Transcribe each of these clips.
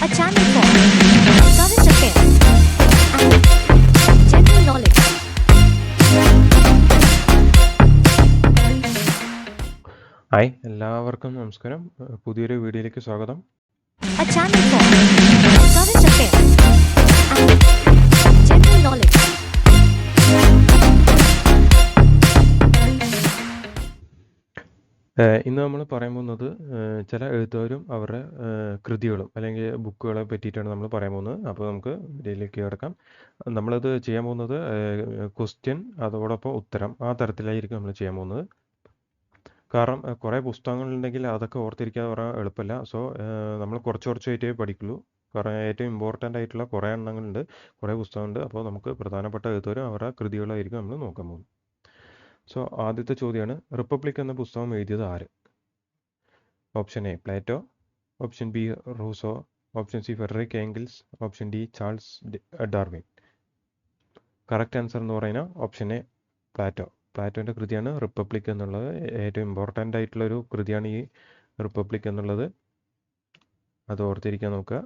A channel for current affairs and general knowledge. Hi എല്ലാവർക്കും നമസ്കാരം. പുതിയൊരു വീഡിയോയിലേക്ക് സ്വാഗതം. A channel for current affairs and general knowledge. ഇന്ന് നമ്മൾ പറയാൻ പോകുന്നത് ചില എഴുത്തുകാരും അവരുടെ കൃതികളും അല്ലെങ്കിൽ ബുക്കുകളെ പറ്റിയിട്ടാണ് നമ്മൾ പറയാൻ പോകുന്നത്. അപ്പോൾ നമുക്ക് വീഡിയോയിലേക്ക് കിടക്കാം. നമ്മളത് ചെയ്യാൻ പോകുന്നത് ക്വസ്റ്റ്യൻ അതോടൊപ്പം ഉത്തരം ആ തരത്തിലായിരിക്കും നമ്മൾ ചെയ്യാൻ പോകുന്നത്. കാരണം കുറേ പുസ്തകങ്ങളുണ്ടെങ്കിൽ അതൊക്കെ ഓർത്തിരിക്കാതെ പറയാൻ എളുപ്പമില്ല. സോ നമ്മൾ കുറച്ചായിട്ടേ പഠിക്കുള്ളൂ. കാരണം ഏറ്റവും ഇമ്പോർട്ടൻ്റ് ആയിട്ടുള്ള കുറേ എണ്ണങ്ങളുണ്ട്, കുറേ പുസ്തകമുണ്ട്. അപ്പോൾ നമുക്ക് പ്രധാനപ്പെട്ട എഴുത്തുകാരും അവരുടെ കൃതികളായിരിക്കും നമ്മൾ നോക്കാൻ പോകുന്നത്. സോ ആദ്യത്തെ ചോദ്യമാണ്, റിപ്പബ്ലിക് എന്ന പുസ്തകം എഴുതിയത് ആര്? Option A Plato, option B Rousseau, option C Frederick Engels, option D Charles Darwin. Correct answer എന്ന് പറയുന്നത് ഓപ്ഷൻ എ പ്ലേറ്റോ. പ്ലേറ്റോൻ്റെ കൃതിയാണ് റിപ്പബ്ലിക് എന്നുള്ളത്. ഏറ്റവും ഇമ്പോർട്ടൻ്റ് ആയിട്ടുള്ളൊരു കൃതിയാണ് ഈ റിപ്പബ്ലിക് എന്നുള്ളത്. അത് ഓർത്തിരിക്കാൻ നോക്കുക.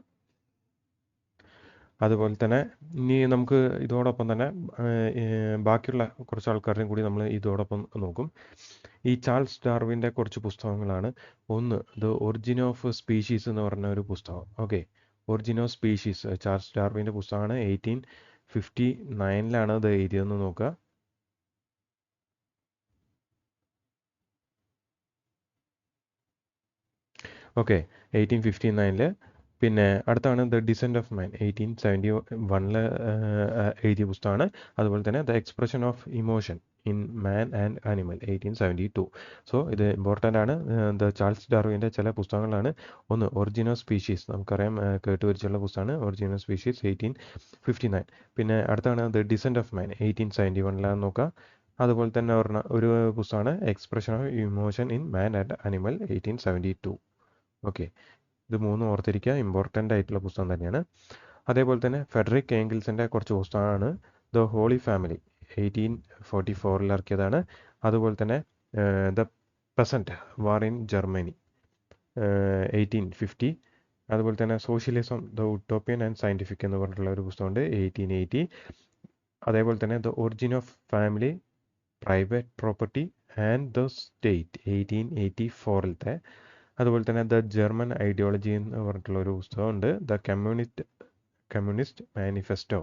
അതുപോലെ തന്നെ ഇനി നമുക്ക് ഇതോടൊപ്പം തന്നെ ബാക്കിയുള്ള കുറച്ച് ആൾക്കാരെയും കൂടി നമ്മൾ ഇതോടൊപ്പം നോക്കും. ഈ ചാൾസ് ഡാർവിൻ്റെ കുറച്ച് പുസ്തകങ്ങളാണ്. ഒന്ന് ദ ഒറിജിൻ ഓഫ് സ്പീഷീസ് എന്ന് പറഞ്ഞ ഒരു പുസ്തകം. Okay, origin of species Charles ഡാർവിൻ്റെ പുസ്തകമാണ്. 1859 അത് എഴുതിയതെന്ന് നോക്കുക. ഓക്കെ, 1859 പിന്നെ അടുത്താണ് ദ ഡിസെൻറ്റ് ഓഫ് മാൻ 1871 എഴുതിയ പുസ്തകമാണ്. അതുപോലെ തന്നെ the Expression of Emotion in Man and Animal 1872. So ഇത് ഇമ്പോർട്ടൻ്റ് ആണ്. ദ ചാൾസ് ഡാർവിൻ്റെ ചില പുസ്തകങ്ങളാണ്. ഒന്ന് ഒറിജിൻ ഓഫ് സ്പീഷീസ്, നമുക്കറിയാം കേട്ടുവരിച്ചുള്ള പുസ്തകമാണ് ഒറിജിൻ ഓഫ് സ്പീഷീസ് 1859. പിന്നെ അടുത്താണ് ദ ഡിസെൻറ്റ് ഓഫ് മാൻ 1871 നോക്കുക. അതുപോലെ തന്നെ ഒരു പുസ്തകമാണ് expression of Emotion in Man and Animal 1872. Okay, ഇത് മൂന്നും ഓർത്തിരിക്കുക, ഇമ്പോർട്ടൻ്റ് ആയിട്ടുള്ള പുസ്തകം തന്നെയാണ്. അതേപോലെ തന്നെ ഫെഡറിക് ഏംഗിൾസിൻ്റെ കുറച്ച് പുസ്തകമാണ്. ദ ഹോളി ഫാമിലി 1844 ഇറക്കിയതാണ്. അതുപോലെ തന്നെ the peasant war in Germany 1850. അതുപോലെ തന്നെ socialism the utopian and scientific എന്ന് പറഞ്ഞിട്ടുള്ള ഒരു പുസ്തകമുണ്ട് 1880. അതേപോലെ തന്നെ the origin of family, private property and the state 1884. അതുപോലെ തന്നെ ദ ജർമ്മൻ ഐഡിയോളജി എന്ന് പറഞ്ഞിട്ടുള്ള ഒരു പുസ്തകമുണ്ട്. ദ കമ്മ്യൂണിസ്റ്റ് മാനിഫെസ്റ്റോ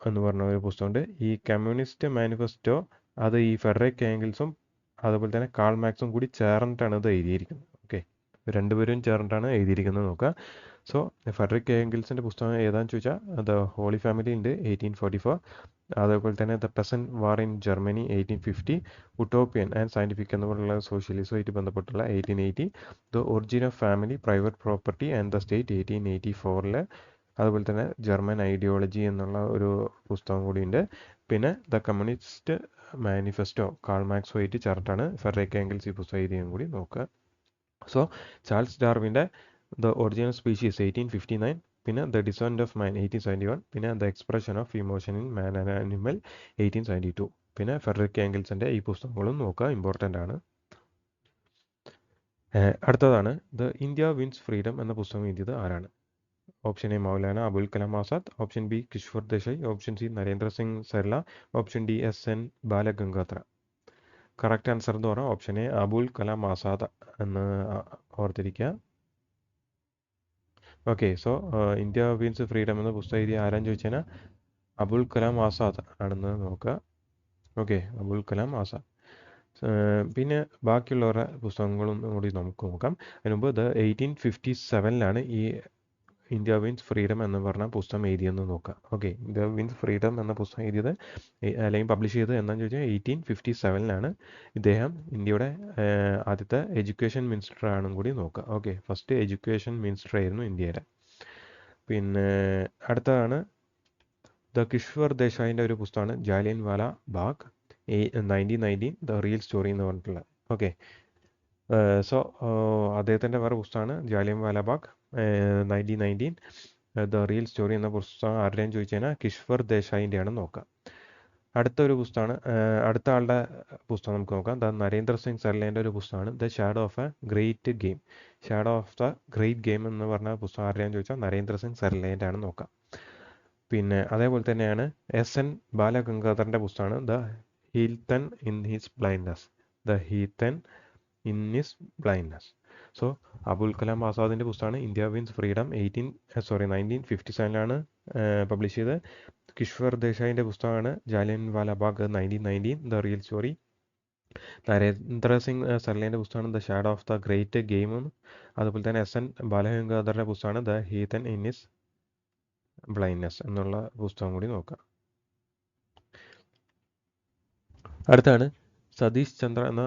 എന്ന് പറഞ്ഞ ഒരു പുസ്തകമുണ്ട്. ഈ കമ്മ്യൂണിസ്റ്റ് മാനിഫെസ്റ്റോ അത് ഈ ഫെഡറിക് ഏംഗിൾസും അതുപോലെ തന്നെ കാൾ മാർക്സും കൂടി ചേർന്നിട്ടാണ് ഇത് എഴുതിയിരിക്കുന്നത്. ഓക്കെ, രണ്ടുപേരും ചേർന്നിട്ടാണ് എഴുതിയിരിക്കുന്നത് നോക്കുക. സോ ഫെഡറിക് ഏംഗിൾസിൻ്റെ പുസ്തകം ഏതാണെന്ന് ചോദിച്ചാൽ ദ ഹോളി ഫാമിലി ഉണ്ട് 1844. അതേപോലെ തന്നെ the peasant war in Germany 1850. Utopian and scientific എന്ന് പറഞ്ഞുള്ള സോഷ്യലിസമായിട്ട് ബന്ധപ്പെട്ടുള്ള 1880. The origin of family, private property and the state 1884. അതുപോലെ തന്നെ ജർമ്മൻ ഐഡിയോളജി എന്നുള്ള ഒരു പുസ്തകം കൂടിയുണ്ട്. പിന്നെ ദ കമ്മ്യൂണിസ്റ്റ് മാനിഫെസ്റ്റോ കാൾ മാർക്സുമായിട്ട് ചേർത്തിട്ടാണ് ഫെഡറിക് ഏംഗിൾസ് ഈ പുസ്തകം എഴുതിയും കൂടി നോക്കുക. സോ ചാൾസ് ഡാർവിൻ്റെ ദ ഒറിജിൻ ഓഫ് സ്പീഷീസ് 1859, പിന്നെ ദ ഡിസെൻറ്റ് ഓഫ് മാൻ 1871, പിന്നെ the Expression of Emotion in Man and Animal 1872. പിന്നെ ഫെഡറിക് ഏംഗിൾസിൻ്റെ ഈ പുസ്തകങ്ങളും നോക്കുക, ഇമ്പോർട്ടൻ്റ് ആണ്. അടുത്തതാണ് ദ ഇന്ത്യ വിൻസ് ഫ്രീഡം എന്ന പുസ്തകം എഴുതിയത് ആരാണ്? Option A Maulana Abul Kalam Azad, option B Kishwar Desai, option C Narendra Singh Sarila, option D SN Balagangadhara. Correct answer എന്ന് പറഞ്ഞാൽ ഓപ്ഷൻ എ അബുൽ കലാം ആസാദ് എന്ന് ഓർത്തിരിക്കുക. Okay, so India Wins Freedom എന്ന പുസ്തകം എഴുതിയ ആരാന്ന് ചോദിച്ചാൽ അബുൽ കലാം ആസാദ് ആണെന്ന് നോക്കുക. ഓക്കെ, അബുൽ കലാം ആസാദ്. പിന്നെ ബാക്കിയുള്ളവരുടെ പുസ്തകങ്ങളും കൂടി നമുക്ക് നോക്കാം. അതിന് മുമ്പ് 1857 ഈ ഇന്ത്യ വിൻസ് ഫ്രീഡം എന്ന് പറഞ്ഞ പുസ്തകം എഴുതിയെന്ന് നോക്കാം. ഓക്കെ, ഇന്ത്യ വിൻസ് ഫ്രീഡം എന്ന പുസ്തകം എഴുതിയത് അല്ലെങ്കിൽ പബ്ലിഷ് ചെയ്തത് എന്താണെന്ന് ചോദിച്ചാൽ 1857 ഇദ്ദേഹം ഇന്ത്യയുടെ ആദ്യത്തെ എഡ്യൂക്കേഷൻ മിനിസ്റ്റർ ആണെന്നും കൂടി നോക്കുക. ഓക്കെ, ഫസ്റ്റ് എഡ്യൂക്കേഷൻ മിനിസ്റ്റർ ആയിരുന്നു ഇന്ത്യയുടെ. പിന്നെ അടുത്തതാണ് ദ കിശ്വർ ദേശായിൻ്റെ ഒരു പുസ്തകമാണ് ജാലിയൻ വാല ബാഗ് 1919 ദ റിയൽ സ്റ്റോറി എന്ന് പറഞ്ഞിട്ടുള്ള. ഓക്കെ, സോ അദ്ദേഹത്തിൻ്റെ വേറെ പുസ്തകമാണ് ജാലിയൻ വാല ബാഗ് 1919 ദ റിയൽ സ്റ്റോറി എന്ന പുസ്തകം ആരുടെയും ചോദിച്ചു കഴിഞ്ഞാൽ കിശ്വർ ദേശായിൻ്റെ ആണ് നോക്കുക. അടുത്തൊരു പുസ്തകമാണ്, അടുത്ത ആളുടെ പുസ്തകം നമുക്ക് നോക്കാം. നരേന്ദ്ര സിംഗ് സർലേൻ്റെ ഒരു പുസ്തകമാണ് the shadow of A great game. Shadow of the great game എന്ന് പറഞ്ഞ പുസ്തകം ആരുടെയാണെന്ന് ചോദിച്ചാൽ നരേന്ദ്ര സിംഗ് സർലേൻ്റെ ആണ് നോക്കാം. പിന്നെ അതേപോലെ തന്നെയാണ് എസ്.എൻ. ബാലഗംഗാധരൻ്റെ പുസ്തകമാണ് the ഹീത്തൻ in his Blindness. The ഹീത്തൻ in his Blindness. So Abul Kalam ആസാദിൻ്റെ പുസ്തകമാണ് ഇന്ത്യ വിൻസ് ഫ്രീഡം 1957 പബ്ലിഷ് ചെയ്ത്. കിഷ്വർ ദേശായിൻ്റെ പുസ്തകമാണ് Jallian Walabagh 1919 the real story. Narendra Singh സർലേൻ്റെ പുസ്തകമാണ് the shadow of the great game. അതുപോലെ തന്നെ എസ്.എൻ. ബാലഗംഗാധരൻ്റെ പുസ്തകമാണ് ദ ഹീത്തൻ ഇൻ ഹിസ് ബ്ലൈൻഡ്നസ് എന്നുള്ള പുസ്തകം കൂടി നോക്കാം. അടുത്താണ് സതീഷ് ചന്ദ്ര എന്ന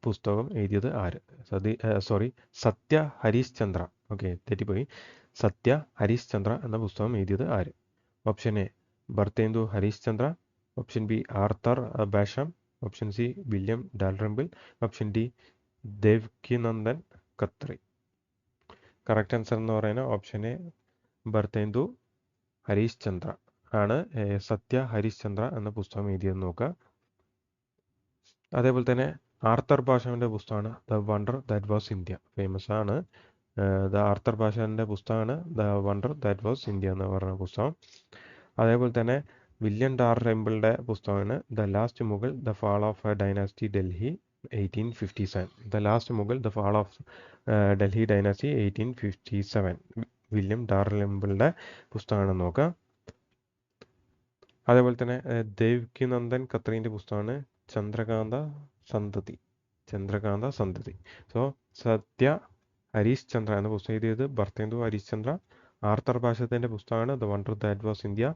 പുസ്തകം എഴുതിയത് ആര്? സത്യ ഹരീഷ് ചന്ദ്ര. ഓക്കെ, തെറ്റിപ്പോയി. സത്യ ഹരീഷ് ചന്ദ്ര എന്ന പുസ്തകം എഴുതിയത് ആര്? Option A Bharatendu Harish Chandra, option B Arthur Basham, option C William Dalrymple, option D Devkinandan Khatri. Correct answer എന്ന് പറയുന്നത് ഓപ്ഷൻ എ ഭർത്തേന്ദു ഹരീഷ് ചന്ദ്ര ആണ് സത്യ ഹരീഷ് ചന്ദ്ര എന്ന പുസ്തകം എഴുതിയെന്ന് നോക്കുക. അതേപോലെ തന്നെ ആർത്തർ ബാഷാവിൻ്റെ പുസ്തകമാണ് the wonder that was India. Famous ആണ്. ആർത്തർ ബാഷാവിൻ്റെ പുസ്തകമാണ് the wonder that was India എന്ന് പറഞ്ഞ പുസ്തകം. അതേപോലെ തന്നെ വില്യം ഡാൽറിംബിളിൻ്റെ പുസ്തകമാണ് the last Mughal the fall of dynasty Delhi 1857. The last Mughal the fall of Delhi dynasty 1857 William ഡാൽറിംബിളിൻ്റെ പുസ്തകമാണെന്ന് നോക്കാം. അതേപോലെ തന്നെ ദേവ്കിനന്ദൻ ഖത്രീൻ്റെ പുസ്തകമാണ് ചന്ദ്രകാന്ത സന്തതി. സോ സത്യ ഹരീഷ് ചന്ദ്ര എന്ന പുസ്തകം എഴുതിയത് ഭർത്തേന്ദു ഹരീഷ് ചന്ദ്ര. ആർത്തർ ബാഷത്തിൻ്റെ പുസ്തകമാണ് the wonder that was India.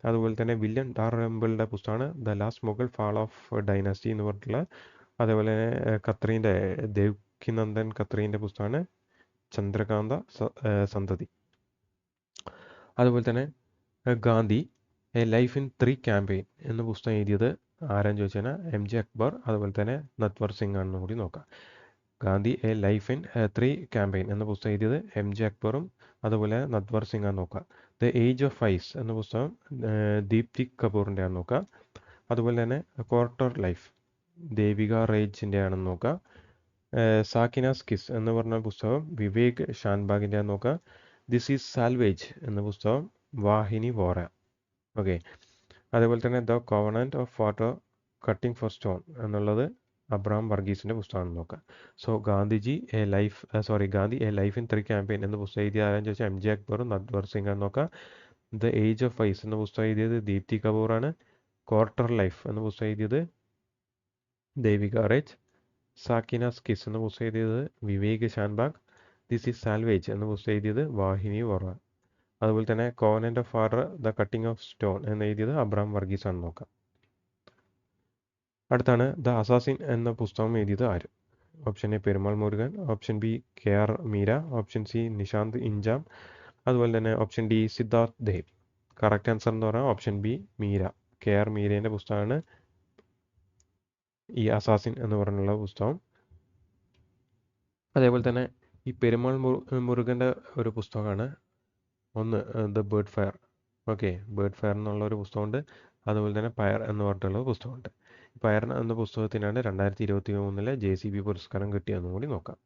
അതുപോലെ തന്നെ വില്യം ഡാൽറിംബിളിൻ്റെ പുസ്തകമാണ് the last Mughal fall of dynasty എന്ന് പറഞ്ഞിട്ടുള്ള. അതേപോലെ തന്നെ ദേവ്കിനന്ദൻ ഖത്രീൻ്റെ പുസ്തകമാണ് ചന്ദ്രകാന്ത സന്തതി. അതുപോലെ തന്നെ Gandhi a life in 3 campaign എന്ന പുസ്തകം എഴുതിയത് ആരാന്ന് ചോദിച്ചാൽ എം.ജെ. അക്ബർ, അതുപോലെ തന്നെ നട്വർ സിംഗ് ആണെന്ന് കൂടി നോക്കാം. Gandhi a life in 3 campaign എന്ന പുസ്തകം എഴുതിയത് എം.ജെ. അക്ബറും അതുപോലെ നട്വർ സിംഗ് ആണ് നോക്കുക. ദ ഏജ് ഓഫ് ഐസ് എന്ന പുസ്തകം ദീപ്തി കപൂറിൻ്റെ ആണ് നോക്കുക. അതുപോലെ തന്നെ ക്വാർട്ടർ ലൈഫ് ദേവിക റേജിൻ്റെ ആണെന്ന് നോക്കുക. സാക്കിനാസ് കിസ് എന്ന് പറഞ്ഞ പുസ്തകം വിവേക് ഷാൻബാഗിൻ്റെ ആണ് നോക്കുക. ദിസ് ഈസ് സാൽവേജ് എന്ന പുസ്തകം വാഹിനി വോറ. ഓക്കെ, അതേപോലെ തന്നെ the covenant of water cutting for stone എന്നുള്ളത് അബ്രഹാം വർഗീസിൻ്റെ പുസ്തകമാണെന്ന് നോക്കാം. So Gandhi a life in 3 campaign എന്ന പുസ്തകം എഴുതിയ ആരാന്ന് ചോദിച്ചാൽ എം.ജെ. അക്ബറും നട്വർ സിംഗ് ആണെന്ന് നോക്കാം. ദ ഏജ് ഓഫ് ഐസ് എന്ന പുസ്തകം എഴുതിയത് ദീപ്തി കപൂറാണ്. ക്വാർട്ടർ ലൈഫ് എന്ന പുസ്തകം എഴുതിയത് ദേവിക റേജ്. സാക്കിനാസ് കിസ് എന്ന പുസ്തകം എഴുതിയത് Vivek Shanbhag. This is salvage എന്ന പുസ്തകം എഴുതിയത് വാഹിനി വോറ. അതുപോലെ തന്നെ covenant of water the cutting of stone എന്ന് എഴുതിയത് അബ്രഹാം വർഗീസ് ആണെന്ന് നോക്കാം. അടുത്താണ് ദ അസാസിൻ എന്ന പുസ്തകം എഴുതിയത് ആര്? Option A Perumal Murugan, option B KR. Meera, option C Nishant Injam, അതുപോലെ തന്നെ option D Siddharth Dev. Correct answer എന്ന് പറഞ്ഞാൽ ഓപ്ഷൻ ബി മീര. കെ.ആർ. മീരേൻ്റെ പുസ്തകമാണ് ഈ അസാസിൻ എന്ന് പറഞ്ഞുള്ള പുസ്തകം. അതേപോലെ തന്നെ ഈ പെരുമാൾ മുരുകൻ്റെ ഒരു പുസ്തകമാണ് ഒന്ന് the bird fire. Okay, bird fire എന്നുള്ള ഒരു പുസ്തകമുണ്ട്. അതുപോലെ തന്നെ പയർ എന്ന് പറഞ്ഞിട്ടുള്ള പുസ്തകമുണ്ട്. പയർ എന്ന പുസ്തകത്തിനാണ് 2023 JCB പുരസ്കാരം കിട്ടിയതെന്നും കൂടി നോക്കാം.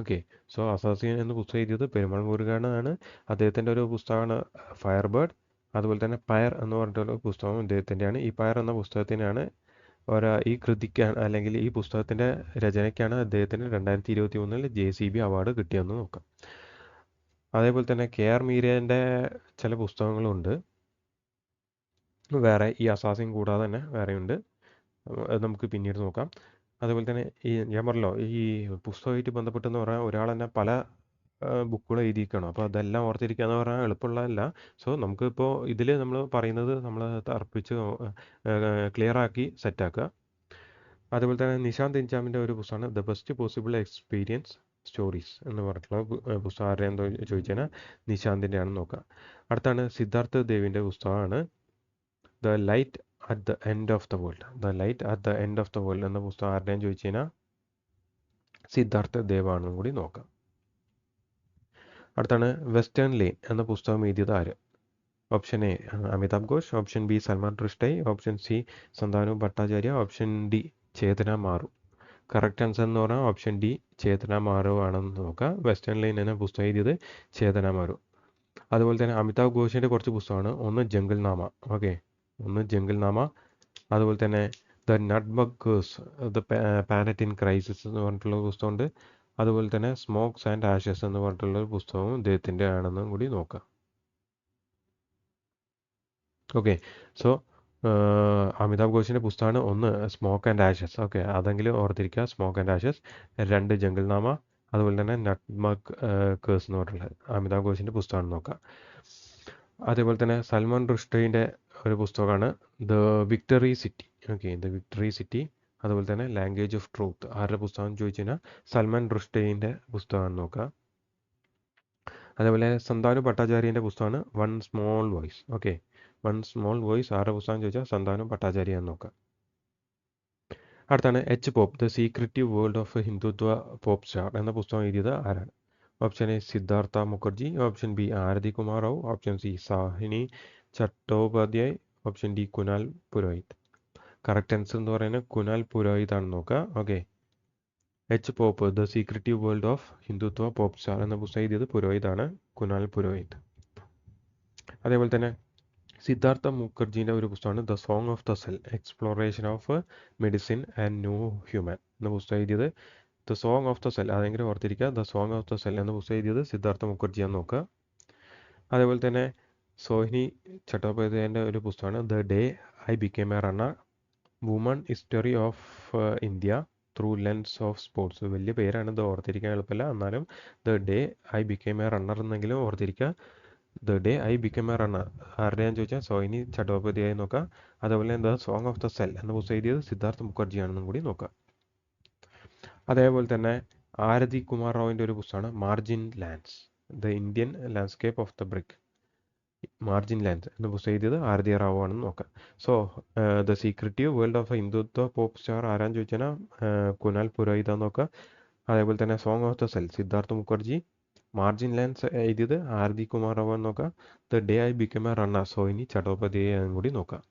ഓക്കെ, സോ അസാസിൻ എന്ന പുസ്തകം എഴുതിയത് പെരുമാൾ മുരുകനാണ്. അദ്ദേഹത്തിൻ്റെ ഒരു പുസ്തകമാണ് ഫയർ ബേർഡ്. അതുപോലെ തന്നെ പയർ എന്ന് പറഞ്ഞിട്ടുള്ള പുസ്തകം അദ്ദേഹത്തിൻ്റെയാണ്. ഈ പയർ എന്ന പുസ്തകത്തിനാണ് ഈ കൃതിക്കാണ് അല്ലെങ്കിൽ ഈ പുസ്തകത്തിൻ്റെ രചനയ്ക്കാണ് അദ്ദേഹത്തിന് 2023 JCB അവാർഡ് കിട്ടിയതെന്ന് നോക്കാം. അതേപോലെ തന്നെ കെ.ആർ. മീരേൻ്റെ ചില പുസ്തകങ്ങളുണ്ട് വേറെ, ഈ അസാസിൻ കൂടാതെ തന്നെ വേറെയുണ്ട്. അത് നമുക്ക് പിന്നീട് നോക്കാം. അതേപോലെ തന്നെ ഞാൻ പറഞ്ഞല്ലോ ഈ പുസ്തകമായിട്ട് ബന്ധപ്പെട്ടെന്ന് പറഞ്ഞാൽ ഒരാൾ തന്നെ പല ബുക്കുകൾ എഴുതിയിരിക്കണം. അപ്പോൾ അതെല്ലാം ഓർത്തിരിക്കുക എന്ന് പറഞ്ഞാൽ എളുപ്പമുള്ളതല്ല. സോ നമുക്കിപ്പോൾ ഇതിൽ നമ്മൾ പറയുന്നത് നമ്മൾ തർപ്പിച്ച് ക്ലിയറാക്കി സെറ്റാക്കുക. അതേപോലെ തന്നെ നിശാന്ത് ഇഞ്ചാമിൻ്റെ ഒരു പുസ്തകമാണ് the best possible experience stories എന്ന് പറഞ്ഞിട്ടുള്ള പുസ്തകം ആരുടെ എന്തോ ചോദിച്ചാൽ നിശാന്തിൻ്റെ ആണെന്ന് നോക്കാം. അടുത്താണ് സിദ്ധാർത്ഥ് ദേവിൻ്റെ പുസ്തകമാണ് the light at the end of the world. The light at the end of the world എന്ന പുസ്തകം ആരുടെയും ചോദിച്ചു കഴിഞ്ഞാൽ സിദ്ധാർത്ഥ ദേവാണെന്നും കൂടി നോക്കാം. അടുത്താണ് വെസ്റ്റേൺ ലെയിൻ എന്ന പുസ്തകം എഴുതിയത് ആര്? Option A Amitav Ghosh, option B Salman Rushdie, option C Santanu Bhattacharya, option D Chetna Maru. Correct answer എന്ന് പറഞ്ഞാൽ ഓപ്ഷൻ ഡി ചേതന മാറു ആണെന്ന് നോക്കാം. വെസ്റ്റേൺ ലൈൻ എന്ന പുസ്തകം എഴുതിയത് ചേതന മാറു. അതുപോലെ തന്നെ അമിതാഭ് ഘോഷിൻ്റെ കുറച്ച് പുസ്തകമാണ്. ഒന്ന് ജംഗിൾ നാമ, ഓക്കെ, ഒന്ന് ജംഗിൾ നാമ. അതുപോലെ തന്നെ the nutmeg curse, the planet in crisis എന്ന് പറഞ്ഞിട്ടുള്ള പുസ്തകമുണ്ട്. അതുപോലെ തന്നെ സ്മോക്സ് ആൻഡ് ആഷസ് എന്ന് പറഞ്ഞിട്ടുള്ള ഒരു പുസ്തകവും ഇദ്ദേഹത്തിൻ്റെ ആണെന്നും കൂടി നോക്കാം. ഓക്കെ, സോ അമിതാഭ് ഘോഷിൻ്റെ പുസ്തകമാണ് ഒന്ന് സ്മോക്ക് ആൻഡ് ആഷസ്, ഓക്കെ, അതെങ്കിലും ഓർത്തിരിക്കുക. Smoke and Ashes. രണ്ട് ജംഗിൾ നാമ. അതുപോലെ തന്നെ നട്ട്ബഗ് കേഴ്സ് എന്ന് പറഞ്ഞിട്ടുള്ളത് അമിതാഭ് ഘോഷിൻ്റെ പുസ്തകമാണെന്ന് നോക്കാം. അതേപോലെ തന്നെ സൽമാൻ റുഷ്ഡിൻ്റെ ഒരു പുസ്തകമാണ് the victory city, okay, the victory city. അതുപോലെ തന്നെ ലാംഗ്വേജ് ഓഫ് ട്രൂത്ത്. ആരുടെ പുസ്തകം ചോദിച്ചു കഴിഞ്ഞാൽ സൽമാൻ റുഷ്ഡിൻ്റെ പുസ്തകമാണെന്ന് നോക്കുക. അതേപോലെ സന്താനു ഭട്ടാചാര്യൻ്റെ പുസ്തകമാണ് one small voice, okay, one small voice. ആരുടെ പുസ്തകം ചോദിച്ചാൽ സന്താനു ഭട്ടാചാര്യ എന്ന് നോക്കാം. അടുത്താണ് H pop, the secretive world of Hindutva pop star എന്ന പുസ്തകം എഴുതിയത് ആരാണ്? Option A Siddhartha Mukherjee, option B Aarti Kumar Rao, option C Sahini Chattopadhyay, option D Kunal Purohit. Correct answer എന്ന് പറയുന്നത് കുനാൽ പുരോഹിത് ആണെന്ന് നോക്കുക. Okay, H pop, the secretive world of Hindutva pop star എന്ന പുസ്തകം എഴുതിയത് പുരോഹിതാണ്, കുനാൽ പുരോഹിത്. അതേപോലെ തന്നെ സിദ്ധാർത്ഥ മുഖർജീൻ്റെ ഒരു പുസ്തകമാണ് the song of the cell, exploration of medicine and new human എന്ന പുസ്തകം എഴുതിയത് the song of the cell, അതെങ്കിലും ഓർത്തിരിക്കുക. The song of the cell എന്ന പുസ്തകം എഴുതിയത് സിദ്ധാർത്ഥ മുഖർജിയാന്ന് നോക്കുക. അതേപോലെ തന്നെ സോഹിനി ചട്ടോപാധ്യായൻ്റെ ഒരു പുസ്തകമാണ് the day I became a runner, woman history of India through lens of sports. വലിയ പേരാണ്, ഇത് ഓർത്തിരിക്കാൻ എളുപ്പമില്ല. എന്നാലും the day I became a runner എന്നെങ്കിലും ഓർത്തിരിക്കുക. The day I become a runner ആരുടെയാന്ന് ചോദിച്ചാൽ സോഹിനി ചട്ടോപാധ്യായ നോക്കാം. അതേപോലെ the song of the cell എന്ന പുസ്തകം എഴുതിയത് സിദ്ധാർത്ഥ മുഖർജിയാണെന്നും കൂടി നോക്കാം. അതേപോലെ തന്നെ ആരതി കുമാർ റാവുവിൻ്റെ ഒരു പുസ്തകമാണ് margin lands, the Indian landscape of the brick. Margin lands എന്ന പുസ്തകം എഴുതിയത് ആരതി റാവു ആണെന്ന് നോക്കാം. So the secretive world of Hindutva pop star ആരാന്ന് ചോദിച്ചാൽ കുനാൽ പുരോഹിത നോക്കുക. അതേപോലെ തന്നെ song of the cell Siddhartha Mukherjee, margin lands എഴുതിയത് ആരതി കുമാർ റാവു എന്ന് നോക്കാം. The day I become a runner Sohini Chattopadhyay എന്നും കൂടി നോക്കാം.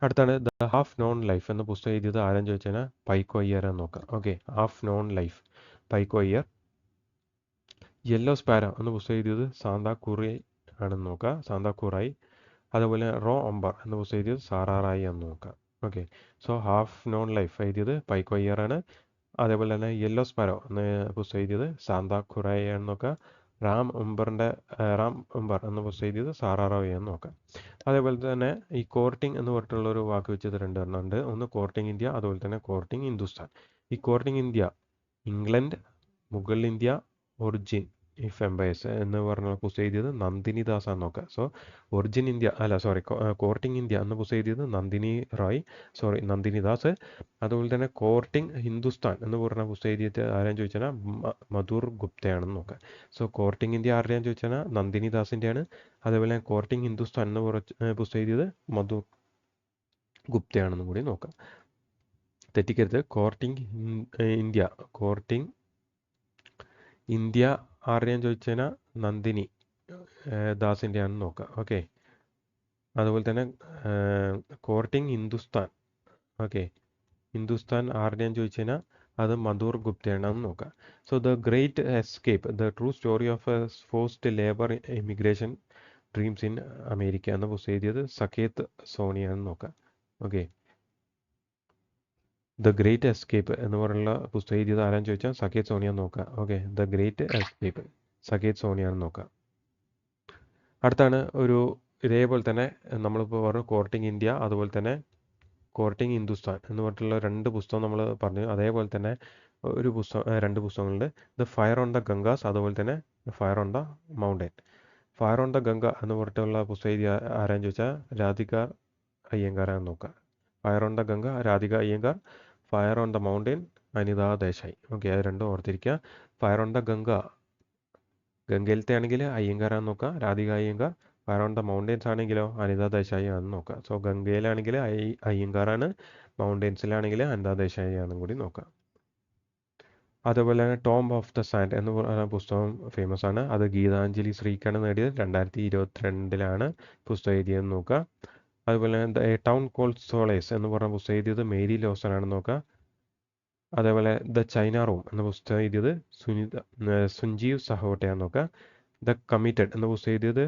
അടുത്താണ് ദ ഹാഫ് നോൺ ലൈഫ് എന്ന പുസ്തകം എഴുതിയത് ആരെന്ന് ചോദിച്ചാൽ പൈക്കോ അയ്യർ എന്ന് നോക്കാം. Okay, half known life, Pico Iyer. Yellow sparrow എന്ന പുസ്തകം എഴുതിയത് സാന്താ കുറായി ആണെന്ന് നോക്കാം, സാന്താ കുറായി. അതുപോലെ റോ ഒമ്പർ എന്ന പുസ്തകം എഴുതിയത് സാറാ റായി എന്ന് നോക്കാം. Okay, so half known life എഴുതിയത് പൈക്കോ അയ്യർ ആണ്. അതേപോലെ തന്നെ യെല്ലോ സ്പാരോ എന്ന പുസ്തകം എഴുതിയത് സാന്താ ഖുറായി എന്ന് നോക്കാം. റാം ഉംബർ എന്ന പുസ്തകം എഴുതിയത് സാറാ റാവി എന്ന് നോക്കാം. അതേപോലെ തന്നെ ഈ കോർട്ടിംഗ് എന്ന് പറഞ്ഞിട്ടുള്ള ഒരു വാക്ക് വെച്ചത് രണ്ടെണ്ണം ഉണ്ട്. ഒന്ന് കോർട്ടിംഗ് ഇന്ത്യ, അതുപോലെ തന്നെ കോർട്ടിംഗ് ഹിന്ദുസ്ഥാൻ. ഈ courting India England, Mughal India, origin of empires എന്ന് പറഞ്ഞ പുസ്തകം എഴുതിയത് നന്ദിനി ദാസ് ആണെന്ന് നോക്കാം. സോ ഒറിജിൻ ഇന്ത്യ അല്ല സോറി കോർട്ടിംഗ് ഇന്ത്യ എന്ന പുസ്തകം എഴുതിയത് നന്ദിനി ദാസ്. അതുപോലെ തന്നെ കോർട്ടിംഗ് ഹിന്ദുസ്ഥാൻ എന്ന് പറഞ്ഞ പുസ്തകം എഴുതിയിട്ട് ആരെന്ന് ചോദിച്ചാൽ മധുർ ഗുപ്തയാണെന്ന് നോക്കാം. സോ കോർട്ടിംഗ് ഇന്ത്യ ആരുടെയാന്ന് ചോദിച്ചാൽ നന്ദിനി ദാസിൻ്റെയാണ്. അതേപോലെ കോർട്ടിംഗ് ഹിന്ദുസ്ഥാൻ എന്ന് പറഞ്ഞ പുസ്തകം എഴുതിയത് മധുർ ഗുപ്തയാണെന്നും കൂടി നോക്കാം. തെറ്റിക്കരുത്, കോർട്ടിംഗ് ഇന്ത്യ ആരുടെയാന്ന് ചോദിച്ചാൽ നന്ദിനി ദാസിൻ്റെയാണെന്ന് നോക്കാം. ഓക്കെ, അതുപോലെ തന്നെ കോർട്ടിംഗ് ഹിന്ദുസ്ഥാൻ, ഓക്കെ, ഹിന്ദുസ്ഥാൻ ആരുടെയാന്ന് ചോദിച്ചു കഴിഞ്ഞാൽ അത് മധുർ ഗുപ്തയാണെന്ന് നോക്കാം. So the great escape, the true story of forced labour immigration dreams in America എന്ന പുസ്തകം എഴുതിയത് സഖേത് സോണിയാണെന്ന് നോക്കാം. ഓക്കെ, ദ ഗ്രേറ്റ് എസ്കേപ്പ് എന്ന് പറഞ്ഞുള്ള പുസ്തകം എഴുതിയത് ആരാന്ന് ചോദിച്ചാൽ സഖേത് സോണിയാന്ന് നോക്കാം. ഓക്കെ, ദ ഗ്രേറ്റ് എസ്കേപ്പ് സഖേത് സോണിയാണെന്ന് നോക്കാം. അടുത്താണ് ഒരു ഇതേപോലെ തന്നെ നമ്മളിപ്പോൾ പറഞ്ഞു കോർട്ടിംഗ് ഇന്ത്യ, അതുപോലെ തന്നെ കോർട്ടിംഗ് ഹിന്ദുസ്ഥാൻ എന്ന് പറഞ്ഞിട്ടുള്ള രണ്ട് പുസ്തകം നമ്മൾ പറഞ്ഞു. അതേപോലെ തന്നെ ഒരു പുസ്തകം രണ്ട് പുസ്തകങ്ങളുണ്ട്, the fire on the Ganges, അതുപോലെ തന്നെ fire on the mountain. Fire on the Ganga എന്ന് പറഞ്ഞിട്ടുള്ള പുസ്തകം എഴുതിയ ആരാന്ന് ചോദിച്ചാൽ രാധിക അയ്യങ്കാരാന്ന് നോക്കാം. Fire on the Ganga Radhika Iyengar, fire on the mountain Anita Desai. Okay, അത് രണ്ടും ഓർത്തിരിക്കുക. ഫയർ ഓൺ ദ ഗംഗയിലത്തെ ആണെങ്കിൽ അയ്യങ്കാരാന്ന് നോക്കാം, Radhika Iyengar. Fire on the mountains ആണെങ്കിലോ അനിത ദേശായി ആണെന്ന് നോക്കാം. സോ ഗംഗയിലാണെങ്കിൽ അയ്യങ്കാറാണ്, മൗണ്ടൻസിലാണെങ്കിൽ അനിത ദേശായി ആണെന്നും കൂടി നോക്കാം. അതുപോലെ തന്നെ ടോംബ് ഓഫ് ദ സാൻഡ് എന്ന് പറയുന്ന പുസ്തകം ഫേമസ് ആണ്. അത് ഗീതാഞ്ജലി ശ്രീക്കാണ് നേടിയത്. 2022 പുസ്തകം എഴുതിയെന്ന് നോക്കുക. അതുപോലെ തന്നെ എ ടൗൺ കോൾഡ് സോളേസ് എന്ന് പറഞ്ഞ പുസ്തകം എഴുതിയത് മേരി ലോസൺ ആണെന്ന് നോക്കുക. അതേപോലെ ദ ചൈന റൂം എന്ന പുസ്തകം എഴുതിയത് സുഞ്ജീവ് സഹോട്ടയാണെന്ന് നോക്കുക. ദ കമ്മിറ്റഡ് എന്ന പുസ്തകം എഴുതിയത്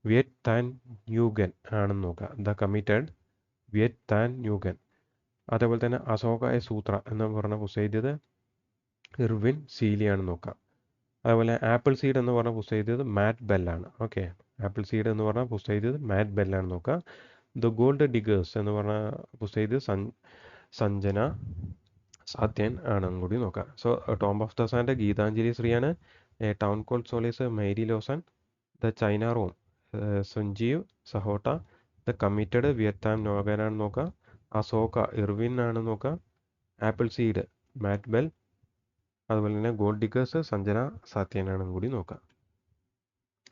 വിയറ്റ് താൻ ന്യൂഗൻ ആണെന്ന് നോക്കുക. ദ കമ്മിറ്റഡ് വിയറ്റ് താൻ ന്യൂഗൻ. അതേപോലെ തന്നെ അശോക എ സൂത്ര എന്ന് പറഞ്ഞ പുസ്തകം എഴുതിയത് ഇർവിൻ സീലിയാണെന്ന് നോക്കുക. അതുപോലെ ആപ്പിൾ സീഡ് എന്ന് പറഞ്ഞ പുസ്തകം എഴുതിയത് മാറ്റ് ബെല്ലാണ്. ഓക്കെ, ആപ്പിൾ സീഡ് എന്ന് പറഞ്ഞ പുസ്തകം എഴുതിയത് മാറ്റ് ബെല്ലാണെന്ന് നോക്കുക. ദ ഗോൾഡ് ഡിഗേഴ്സ് എന്ന് പറഞ്ഞ പുസ്തകം എഴുതിയത് സഞ്ജന സാത്യൻ ആണെന്നും കൂടി നോക്കാം. So tomb of the sand Geetanjali ശ്രീയാണ്. Town called solace Mary Lawson. The China room Sanjeev Sahota. The committed Vietnam നോഗനാണെന്ന് നോക്കുക. അശോക ഇർവിൻ ആണെന്ന് നോക്കുക. Apple seed Matt Bell. അതുപോലെ തന്നെ ഗോൾഡ് ഡിഗേഴ്സ് സഞ്ജന സാത്യനാണെന്നും കൂടി നോക്കാം.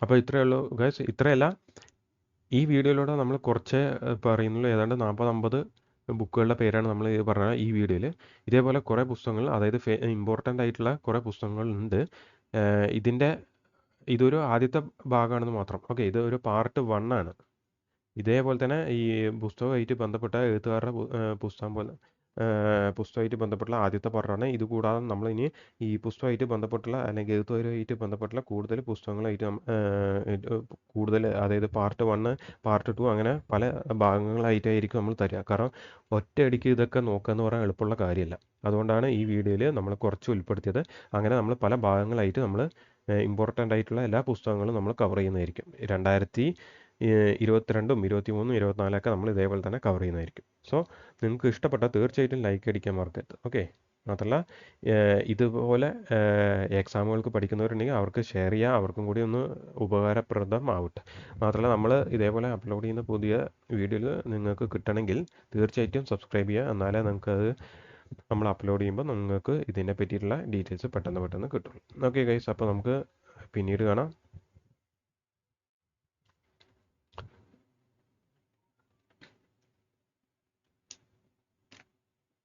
അപ്പോൾ ഇത്രയേ ഉള്ളൂ ഗൈസ്. ഇത്രയല്ല, ഈ വീഡിയോയിലൂടെ നമ്മൾ കുറച്ച് പറയുന്നുള്ളൂ. ഏതാണ്ട് 40-50 ബുക്കുകളുടെ പേരാണ് നമ്മൾ പറഞ്ഞ ഈ വീഡിയോയിൽ. ഇതേപോലെ കുറേ പുസ്തകങ്ങൾ, അതായത് ഇമ്പോർട്ടൻ്റ് ആയിട്ടുള്ള കുറേ പുസ്തകങ്ങളുണ്ട്. ഇതൊരു ആദ്യത്തെ ഭാഗമാണെന്ന് മാത്രം. ഓക്കെ, ഇത് ഒരു പാർട്ട് 1 ആണ്. ഇതേപോലെ തന്നെ ഈ പുസ്തകമായിട്ട് ബന്ധപ്പെട്ട എഴുത്തുകാരുടെ പുസ്തകമായിട്ട് ബന്ധപ്പെട്ടുള്ള ആദ്യത്തെ പാർട്ടാണ്. ഇത് കൂടാതെ നമ്മൾ ഇനി ഈ പുസ്തകമായിട്ട് ബന്ധപ്പെട്ടുള്ള അല്ലെങ്കിൽ എഴുത്തുകാരുമായിട്ട് ബന്ധപ്പെട്ടുള്ള കൂടുതൽ പുസ്തകങ്ങളായിട്ട് കൂടുതൽ, അതായത് പാർട്ട് 1, പാർട്ട് 2 അങ്ങനെ പല ഭാഗങ്ങളായിട്ടായിരിക്കും നമ്മൾ തരിക. കാരണം ഒറ്റയടിക്ക് ഇതൊക്കെ നോക്കുക എന്ന് പറയാൻ എളുപ്പമുള്ള കാര്യമല്ല. അതുകൊണ്ടാണ് ഈ വീഡിയോയിൽ നമ്മൾ കുറച്ച് ഉൾപ്പെടുത്തിയത്. അങ്ങനെ നമ്മൾ പല ഭാഗങ്ങളായിട്ട് നമ്മൾ ഇമ്പോർട്ടൻ്റ് ആയിട്ടുള്ള എല്ലാ പുസ്തകങ്ങളും നമ്മൾ കവർ ചെയ്യുന്നതായിരിക്കും. 2022, 2023, 2024 നമ്മൾ ഇതേപോലെ തന്നെ കവർ ചെയ്യുന്നതായിരിക്കും. സോ നിങ്ങൾക്ക് ഇഷ്ടപ്പെട്ടാൽ തീർച്ചയായിട്ടും ലൈക്ക് അടിക്കാൻ മറക്കരുത്. ഓക്കെ, മാത്രമല്ല ഇതുപോലെ എക്സാമുകൾക്ക് പഠിക്കുന്നവരുണ്ടെങ്കിൽ അവർക്ക് ഷെയർ ചെയ്യുക, അവർക്കും കൂടി ഒന്ന് ഉപകാരപ്രദമാവട്ടെ. മാത്രമല്ല നമ്മൾ ഇതേപോലെ അപ്ലോഡ് ചെയ്യുന്ന പുതിയ വീഡിയോയിൽ നിങ്ങൾക്ക് കിട്ടണമെങ്കിൽ തീർച്ചയായിട്ടും സബ്സ്ക്രൈബ് ചെയ്യുക. എന്നാലേ നമുക്കത് നമ്മൾ അപ്ലോഡ് ചെയ്യുമ്പോൾ നിങ്ങൾക്ക് ഇതിനെ പറ്റിയിട്ടുള്ള ഡീറ്റെയിൽസ് പെട്ടെന്ന് കിട്ടുള്ളൂ. ഓക്കെ ഗൈസ്, അപ്പോൾ നമുക്ക് പിന്നീട് കാണാം.